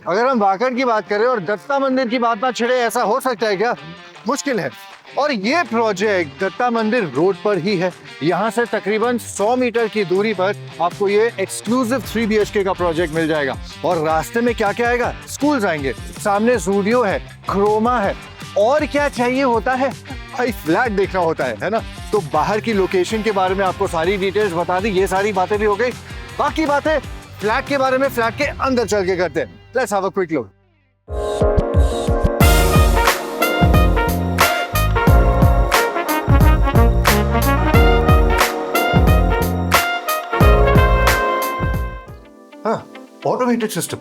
अगर हम वाकड़ की बात करें और दत्ता मंदिर की बात ना छिड़े, ऐसा हो सकता है क्या? मुश्किल है। और ये प्रोजेक्ट दत्ता मंदिर रोड पर ही है। यहाँ से तकरीबन 100 मीटर की दूरी पर आपको ये एक्सक्लूसिव 3 BHK का प्रोजेक्ट मिल जाएगा। और रास्ते में क्या क्या आएगा? स्कूल्स आएंगे, सामने ज़ूडियो है, क्रोमा है, और क्या चाहिए होता है भाई? फ्लैट देखना होता है ना? तो बाहर की लोकेशन के बारे में आपको सारी डिटेल्स बता दी, ये सारी बातें भी हो गई। बाकी बातें फ्लैट के बारे में फ्लैट के अंदर चल के करते हैं। Let's have a quick look. Automated system,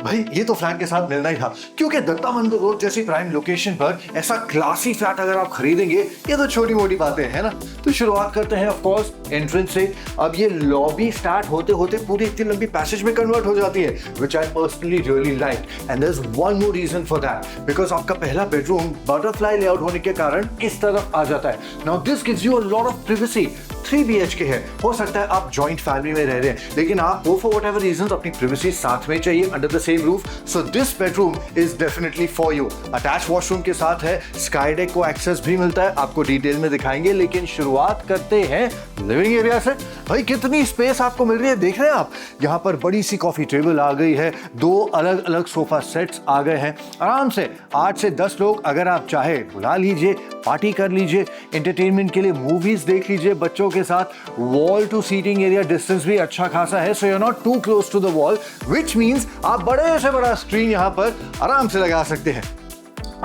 भाई ये तो फ्लैट के साथ मिलना ही था, क्योंकि दत्ता मंदिर रोड जैसी प्राइम लोकेशन पर ऐसा क्लासी फ्लैट अगर आप खरीदेंगे, ये तो छोटी मोटी बातें हैं ना। तो शुरुआत करते हैं ऑफ कोर्स एंट्रेंस से। अब ये लॉबी स्टार्ट होते होते पूरी इतनी लंबी पैसेज में कन्वर्ट हो जाती है, which I personally really like. And there is one more reason for that, because आपका पहला बेडरूम बटरफ्लाई लेआउट होने के कारण इस तरफ आ जाता है। Now this gives you a lot of privacy. 3 BHK है, हो सकता है आप जॉइंट फैमिली में रह रहे हैं, लेकिन आपको फॉर व्हाटएवर रीजंस अपनी प्राइवेसी साथ में चाहिए under the same roof. So this bedroom is definitely for you. Attach washroom के साथ है, स्काई डेक को एक्सेस भी मिलता है, आपको डिटेल में दिखाएंगे। लेकिन शुरुआत करते हैं लिविंग एरिया से। भाई कितनी स्पेस आपको मिल रही है, देख रहे हैं आप? यहाँ पर बड़ी सी कॉफी टेबल आ गई है, 2 अलग अलग सोफा सेट्स आ गए हैं। आराम से 8 से 10 लोग अगर आप चाहे बुला लीजिए, पार्टी कर लीजिए, एंटरटेनमेंट के लिए मूवीज देख लीजिए बच्चों के साथ। Wall to seating area distance भी अच्छा खासा है, so you are not too close to the wall, which means आप बड़े से बड़ा स्क्रीन यहाँ पर आराम से लगा सकते हैं।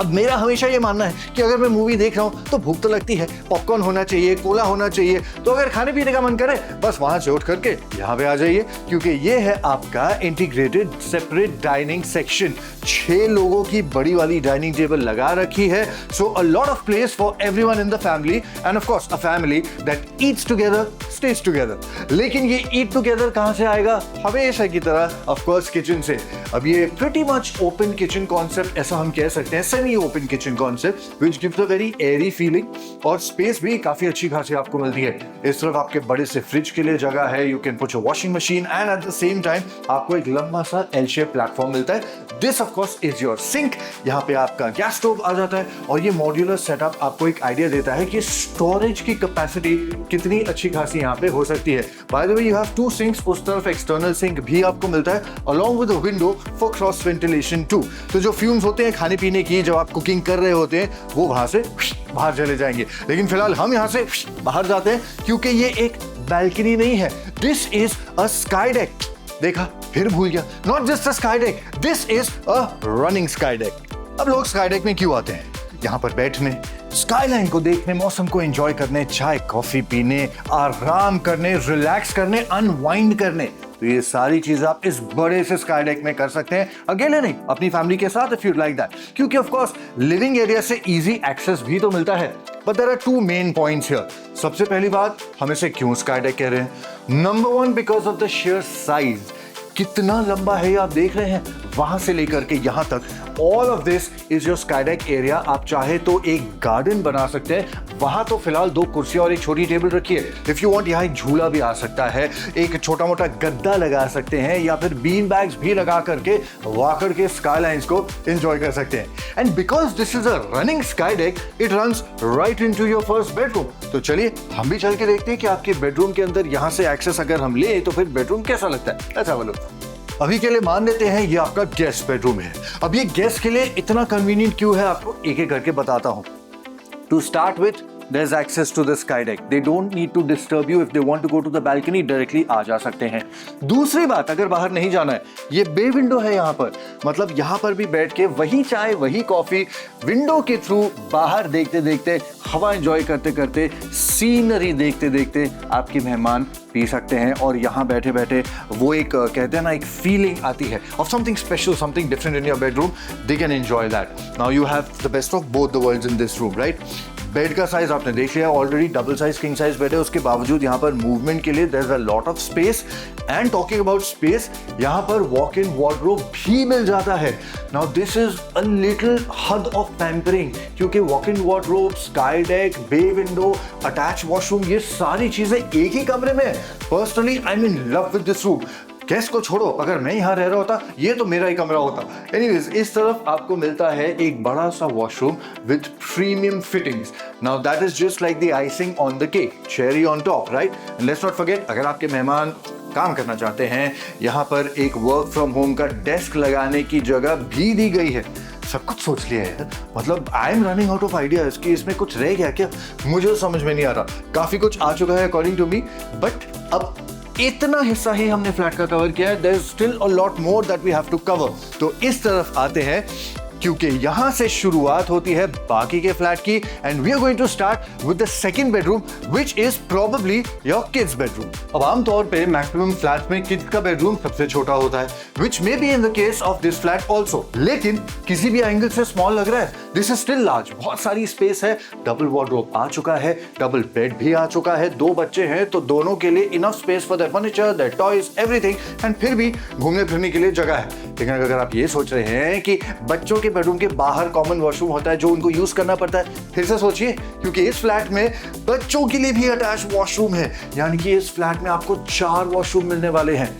अब मेरा हमेशा ये मानना है कि अगर मैं मूवी देख रहा हूँ तो भूख तो लगती है, पॉपकॉर्न होना चाहिए, कोला होना चाहिए। तो अगर खाने पीने का मन करे, बस वहां से उठ करके यहाँ पे आ जाइए, क्योंकि ये है आपका इंटीग्रेटेड सेपरेट डाइनिंग सेक्शन। 6 लोगों की बड़ी वाली डाइनिंग टेबल लगा रखी है, so a lot of place for everyone in the family, and of course a family that eats together stage together. लेकिन ये ईट टुगेदर कहां से आएगा? हमेशा की तरह ऑफ कोर्स किचन से। अब ये pretty much open kitchen concept ऐसा हम कह सकते हैं, semi open kitchen concept, which gives a very Airy feeling, और स्पेस भी काफी अच्छी खासी आपको मिलती है। इस तरफ आपके बड़े से फ्रिज के लिए जगह है, you can put your washing machine, and at the same time आपको एक लंबा सा एल शेप प्लेटफॉर्म मिलता है। This of course is your sink. यहाँ पे आपका गैस स्टोव आ जाता है, और ये मॉड्यूलर सेटअप आपको एक आइडिया देता है कि स्टोरेज की कैपेसिटी कितनी अच्छी खासी यहाँ पे हो सकती है। By the way you have 2 sinks, उस तरफ एक्सटर्नल सिंक भी आपको मिलता है, along with a window for cross ventilation too. तो जो फ्यूम्स होते हैं खाने पीने की, जब आप कुकिंग कर रहे होते हैं, वो वहां से बाहर चले जाएंगे। लेकिन फिलहाल हम यहाँ से बाहर जाते हैं, क्योंकि ये एक बैल्कनी नहीं है, this is a sky deck. देखा, फिर भूल गया, not just a sky deck, this is a running sky deck. अब लोग स्काई डेक में क्यों आते हैं? यहाँ पर बैठने, स्काईलाइन को देखने, मौसम को एंजॉय करने, चाय कॉफी पीने, आराम करने, रिलैक्स करने, अनवाइंड करने। तो ये सारी चीजें आप इस बड़े से स्काई डेक में कर सकते हैं, अकेले नहीं, अपनी फैमिली के साथ इफ यू लाइक दैट, क्योंकि ऑफ कोर्स लिविंग एरिया से इजी एक्सेस भी तो मिलता है। But there are 2 main points here. सबसे पहली बात, हम इसे क्यों स्काई डेक कह रहे हैं? Number 1, because of the share size. कितना लंबा है आप देख रहे हैं, वहां से लेकर के यहां तक, all of this is your sky deck area. आप चाहे तो एक गार्डन बना सकते हैं, वहां तो फिलहाल 2 कुर्सियां और एक छोटी टेबल रखी है। इफ यू वांट, यहाँ एक झूला भी आ सकता है, एक छोटा मोटा गद्दा लगा सकते हैं, या फिर बीन बैग्स भी लगा करके वाकड़ के स्काई लाइन्स को एंजॉय कर सकते हैं। And because this is a running sky deck, it runs right into your first bedroom. तो चलिए हम भी चल के देखते हैं कि आपके बेडरूम के अंदर यहाँ से एक्सेस अगर हम ले तो फिर बेडरूम कैसा लगता है। Let's have a look. अभी के लिए मान लेते हैं ये आपका गेस्ट बेडरूम है। अब ये गेस्ट के लिए इतना कन्वीनियंट क्यों है, आपको एक एक करके बताता हूं। To start with, there's access to the sky deck. They don't need to disturb you. If they want to go to the balcony, directly आ जा सकते हैं। दूसरी बात, अगर बाहर नहीं जाना है, ये बे विंडो है यहाँ पर, मतलब यहाँ पर भी बैठ के वही चाय वही कॉफी, विंडो के थ्रू बाहर देखते देखते, हवा एंजॉय करते करते, सीनरी देखते देखते आपके मेहमान पी सकते हैं। और यहाँ बैठे बैठे वो एक कहते हैं ना, एक फीलिंग आती है of something special, something different in your bedroom. They can enjoy that. Now you have the best of both the worlds in this room, right? Bed का साइज आपने देख लिया, already double size king size bed है, उसके बावजूद यहाँ पर movement के लिए there is a lot of space. And talking about space, यहाँ पर वॉक इन वार्डरोब भी मिल जाता है। Now this is a little हद ऑफ पैम्परिंग, क्योंकि walk in wardrobe, sky deck, bay window, attach washroom, ये सारी चीजें एक ही कमरे में। Personally I am in love with this room. Guest को छोड़ो, अगर मैं यहाँ रह रहा होता ये तो मेरा ही कमरा होता। एनीवेज, इस तरफ आपको मिलता है एक बड़ा सा washroom with premium fittings. Now that is just like the icing on the cake, cherry on top, right? Let's not forget, अगर आपके मेहमान काम करना चाहते हैं, यहाँ पर एक वर्क फ्रॉम होम का डेस्क लगाने की जगह भी दी गई है। सब कुछ सोच लिया है, मतलब I am running out of ideas कि इसमें कुछ रह गया क्या, मुझे तो समझ में नहीं आ रहा। काफी कुछ आ चुका है अकॉर्डिंग टू मी, बट अब इतना हिस्सा ही हमने फ्लैट का कवर किया है, there is still a lot more that we have to cover. तो इस तरफ आते हैं, क्योंकि यहां से शुरुआत होती है बाकी के फ्लैट की, and we are going to start with the second bedroom which is probably your kids bedroom. अब आमतौर पे मैक्सिमम फ्लैट में किड्स का बेडरूम सबसे छोटा होता है, which may be in the case of this flat also, लेकिन किसी भी एंगल से स्मॉल लग रहा है, दिस इज स्टिल लार्ज। बहुत सारी स्पेस है, डबल वार्डरोब आ चुका है, डबल बेड भी आ चुका है, 2 बच्चे हैं तो दोनों के लिए enough space for their furniture, their toys, everything, एंड फिर भी घूमने फिरने के लिए जगह है। लेकिन अगर आप ये सोच रहे हैं कि बच्चों के बेडरूम के बाहर कॉमन वॉशरूम होता है जो उनको यूज करना पड़ता है, फिर से सोचिए, क्योंकि इस फ्लैट में बच्चों के लिए भी अटैच वॉशरूम है, यानी कि इस फ्लैट में आपको 4 वॉशरूम मिलने वाले हैं।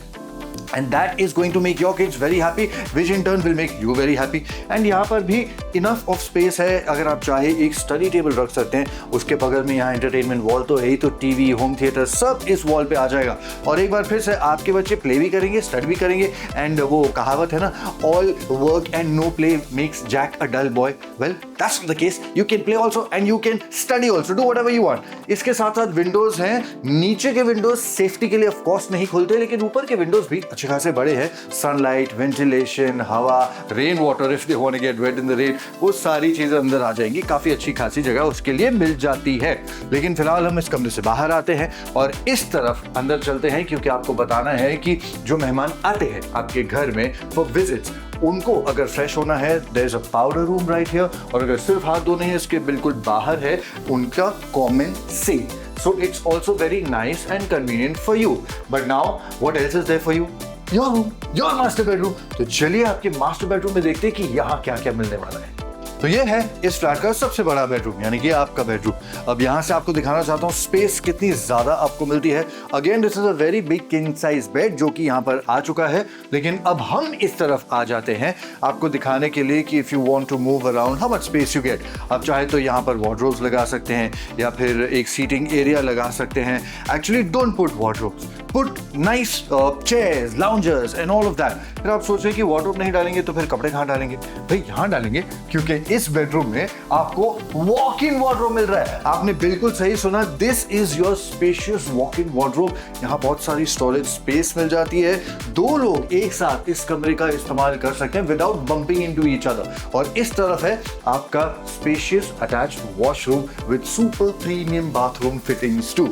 And that is going to make your kids very happy, which in turn will make you very happy. And यहाँ पर भी enough of space है, अगर आप चाहे एक स्टडी टेबल रख सकते हैं, उसके बगल में यहाँ एंटरटेनमेंट वॉल तो है ही, तो टीवी, होम थिएटर सब इस वॉल पे आ जाएगा। और एक बार फिर से आपके बच्चे प्ले भी करेंगे, स्टडी भी करेंगे, एंड वो कहावत है ना, all work and no play makes Jack a dull boy. Well that's the case, you can play also and you can study also, do whatever you want. इसके साथ साथ विंडोज हैं, नीचे के विंडोज सेफ्टी के लिए ऑफ कोर्स नहीं खुलते, लेकिन ऊपर के विंडोज भी अच्छे खासे बड़े हैं, सनलाइट, वेंटिलेशन, हवा, rain water if they want to get wet in the rain, वो सारी चीजें अंदर आ जाएंगी। काफी अच्छी खासी जगह उसके लिए मिल जाती है। लेकिन फिलहाल हम इस कमरे से बाहर आते हैं और इस तरफ अंदर चलते हैं, क्योंकि आपको बताना है कि जो मेहमान आते हैं आपके घर में फॉर विजिट्स, उनको अगर फ्रेश होना है, there is a powder room right here, और अगर सिर्फ हाथ धोने हैं इसके बिल्कुल बाहर है उनका common sink. So it's also very nice and convenient for you. But now, what else is there for you? Your room, your master bedroom. तो चलिए आपके मास्टर बेडरूम में देखते हैं कि यहाँ क्या क्या मिलने वाला है। तो ये है इस फ्लैट का सबसे बड़ा बेडरूम, यानी कि आपका बेडरूम। अब यहाँ से आपको दिखाना चाहता हूँ स्पेस कितनी ज्यादा आपको मिलती है। Again this is a very big king size bed जो कि यहाँ पर आ चुका है। लेकिन अब हम इस तरफ आ जाते हैं आपको दिखाने के लिए कि if you want to move around how much space you get. अब चाहे तो यहाँ पर वार्डरोब्स लगा सकते हैं या फिर एक सीटिंग एरिया लगा सकते हैं। Actually don't put wardrobes, put nice chairs, loungers and all of that. फिर आप सोच रहे कि वार्डरोब नहीं डालेंगे तो फिर कपड़े कहाँ डालेंगे? भाई यहाँ डालेंगे, क्योंकि इस बेडरूम में आपको वॉक इन वार्डरोब मिल रहा है। आपने बिल्कुल सही सुना, this is your spacious walk in wardrobe. यहाँ बहुत सारी स्टोरेज स्पेस मिल जाती है, 2 लोग एक साथ इस कमरे का इस्तेमाल कर सकते हैं without bumping into each other. और इस तरफ है आपका spacious attached washroom with super premium bathroom fittings too.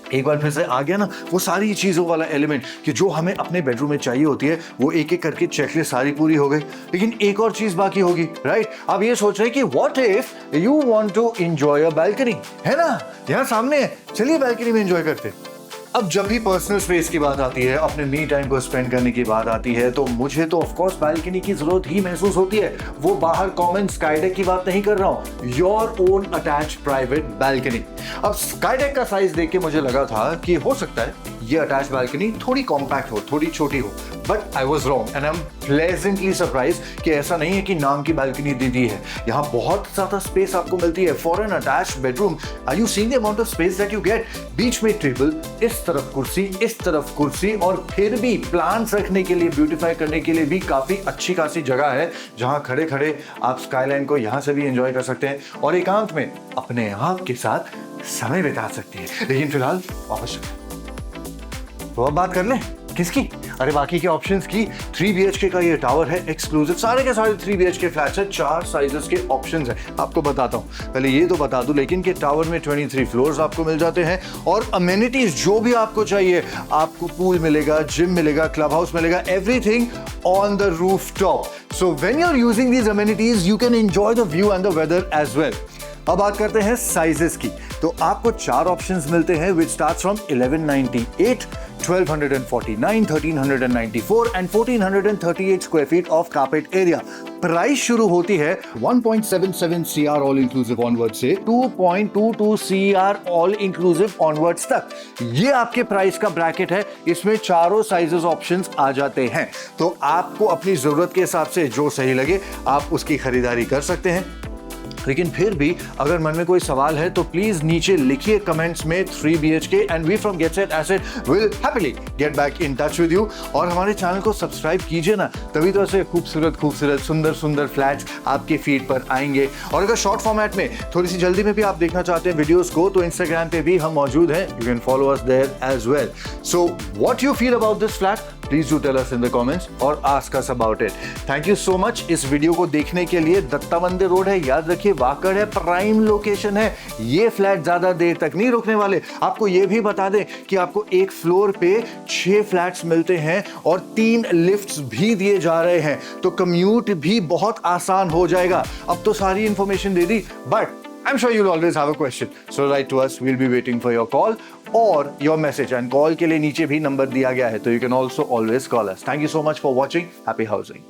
एक बार फिर से आ गया ना वो सारी चीजों वाला एलिमेंट कि जो हमें अपने बेडरूम में चाहिए होती है, वो एक एक करके चेकलिस्ट सारी पूरी हो गई। लेकिन एक और चीज बाकी होगी, राइट? अब ये सोच रहे कि what if you want to enjoy a balcony, है ना, यहाँ सामने है, चलिए बालकनी में एंजॉय करते हैं। अब जब भी पर्सनल स्पेस की बात आती है, अपने मी टाइम को स्पेंड करने की बात आती है, तो मुझे तो ऑफ कोर्स बालकनी की जरूरत ही महसूस होती है। वो बाहर कॉमन स्काई डेक की बात नहीं कर रहा हूं, your own attached private balcony. अब स्काई डेक का साइज देख के मुझे लगा था कि हो सकता है ये अटैच्ड बालकनी थोड़ी कॉम्पैक्ट हो, थोड़ी छोटी हो, but I was wrong and I am pleasantly surprise कि ऐसा नहीं है कि नाम की बालकनी दे दी है। यहाँ बहुत ज्यादा स्पेस आपको मिलती है for an attached bedroom. Are you seeing the amount of space that you get? बीच में टेबल, इस तरफ कुर्सी, इस तरफ कुर्सी, और फिर भी प्लांट्स रखने के लिए, ब्यूटीफाई करने के लिए भी काफी अच्छी खासी जगह है, जहां खड़े खड़े आप स्काईलाइन को यहां से भी एंजॉय कर सकते हैं और एकांत में अपने आप के साथ समय बिता सकते हैं। लेकिन फिलहाल वापस तो अब बात कर लें किसकी? अरे बाकी के ऑप्शंस की। 3 BHK का ये टावर है एक्सक्लूसिव, सारे के सारे 3 BHK फ्लैट्स है, 4 साइजेस के ऑप्शंस हैं। आपको बताता हूँ, पहले ये तो बता दूं लेकिन कि टावर में 23 फ्लोर्स आपको मिल जाते हैं और अमेनिटीज जो भी आपको चाहिए, आपको पूल मिलेगा, जिम मिलेगा, क्लब हाउस मिलेगा, everything on the roof top. So when you are using these amenities you can enjoy the view and the weather as well. अब बात करते हैं साइजेस की, तो आपको 4 ऑप्शंस मिलते हैं विच starts from 1198, 1249, 1394 and 1438 square feet of carpet area price शुरू होती है 1.77 CR ऑल इंक्लूसिव ऑनवर्ड से 2.22 CR ऑल इंक्लूसिव ऑनवर्ड्स तक। ये आपके प्राइस का ब्रैकेट है, इसमें चारों साइजेस ऑप्शंस आ जाते हैं। तो आपको अपनी जरूरत के हिसाब से जो सही लगे आप उसकी खरीदारी कर सकते हैं। लेकिन फिर भी अगर मन में कोई सवाल है तो प्लीज नीचे लिखिए कमेंट्स में 3 BHK and we from get set asset will happily get back in touch with you. और हमारे चैनल को सब्सक्राइब कीजिए ना, तभी तो ऐसे खूबसूरत सुंदर फ्लैट्स आपके फीड पर आएंगे। और अगर शॉर्ट फॉर्मेट में थोड़ी सी जल्दी में भी आप देखना चाहते हैं वीडियोस को तो इंस्टाग्राम पे भी हम मौजूद हैं, you can follow us there as well. So what you feel about this flat, please do tell us in the comments और ask us about it. Thank you so much इस video को देखने के लिए। दत्ता मंदिर रोड है, याद रखिए, वाकड़ है, प्राइम लोकेशन है। ये फ्लैट ज्यादा देर तक नहीं रुकने वाले। आपको ये भी बता दें कि आपको एक फ्लोर पे 6 फ्लैट्स मिलते हैं और 3 लिफ्ट्स भी दिए जा रहे हैं, तो कम्यूट भी बहुत आसान हो जाएगा। अब तो सारी information they the, but I'm sure you'll always have a question. So write to us. We'll be waiting for your call or your message. And call के लिए नीचे भी नंबर दिया गया है, तो you can also always call us. Thank you so much for watching. Happy housing.